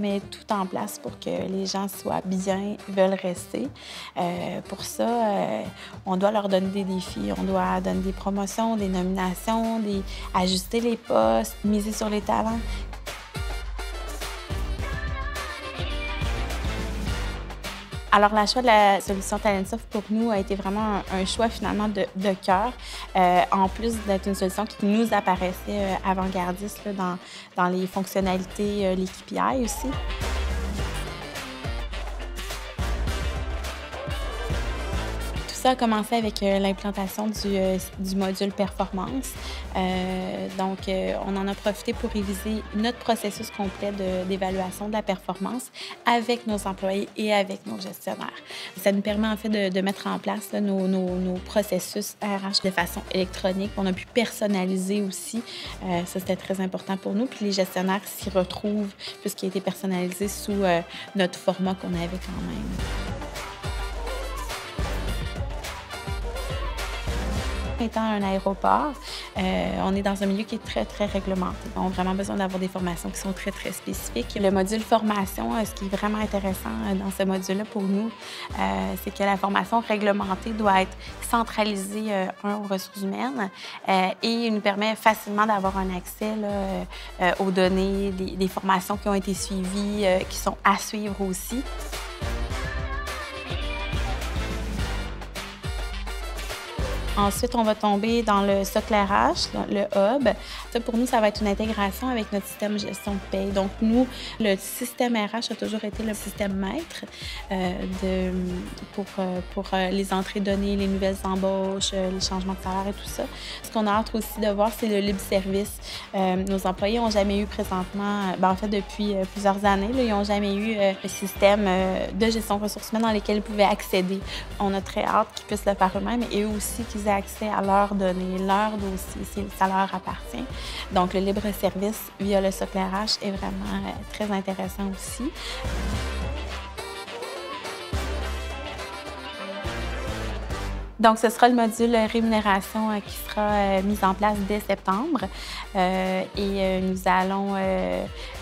met tout en place pour que les gens soient bien, veulent rester. Pour ça, on doit leur donner des défis, on doit donner des promotions, des nominations, ajuster les postes, miser sur les talents. Alors, le choix de la solution Talentsoft, pour nous, a été vraiment un choix finalement de cœur, en plus d'être une solution qui nous apparaissait avant-gardiste là, dans les fonctionnalités, les KPI aussi. Ça a commencé avec l'implantation du module performance. On en a profité pour réviser notre processus complet d'évaluation de la performance avec nos employés et avec nos gestionnaires. Ça nous permet en fait de mettre en place là, nos processus RH de façon électronique. On a pu personnaliser aussi. Ça, c'était très important pour nous. Puis les gestionnaires s'y retrouvent puisqu'il a été personnalisé sous notre format qu'on avait quand même. Étant un aéroport, on est dans un milieu qui est très, très réglementé. On a vraiment besoin d'avoir des formations qui sont très, très spécifiques. Le module formation, ce qui est vraiment intéressant dans ce module-là pour nous, c'est que la formation réglementée doit être centralisée aux ressources humaines et il nous permet facilement d'avoir un accès là, aux données, des formations qui ont été suivies, qui sont à suivre aussi. Ensuite, on va tomber dans le socle RH, le hub. Ça, pour nous, ça va être une intégration avec notre système de gestion de paie. Donc, nous, le système RH a toujours été le système maître pour les entrées données, les nouvelles embauches, les changements de salaire et tout ça. Ce qu'on a hâte aussi de voir, c'est le libre service. Nos employés n'ont jamais eu présentement, en fait, depuis plusieurs années, là, ils n'ont jamais eu le système de gestion de ressources humaines dans lesquels ils pouvaient accéder. On a très hâte qu'ils puissent le faire eux-mêmes et eux aussi qu'ils aient accès à leurs données, leurs dossiers, ça leur appartient. Donc, le libre service via le socle RH est vraiment très intéressant aussi. Donc, ce sera le module rémunération qui sera mis en place dès septembre et nous allons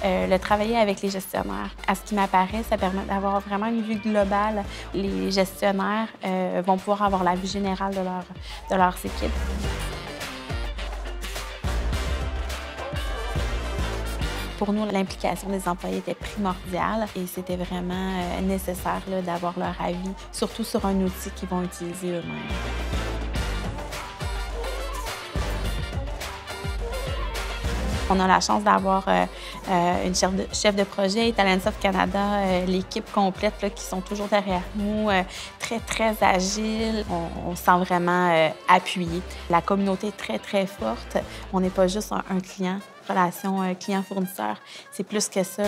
le travailler avec les gestionnaires. À ce qui m'apparaît, ça permet d'avoir vraiment une vue globale. Les gestionnaires vont pouvoir avoir la vue générale de leurs équipes. Pour nous, l'implication des employés était primordiale et c'était vraiment nécessaire d'avoir leur avis, surtout sur un outil qu'ils vont utiliser eux-mêmes. On a la chance d'avoir une chef de projet, Talentsoft Canada, l'équipe complète là, qui sont toujours derrière nous, très, très agile. On se sent vraiment appuyé. La communauté est très, très forte. On n'est pas juste un client, relation client-fournisseur. C'est plus que ça.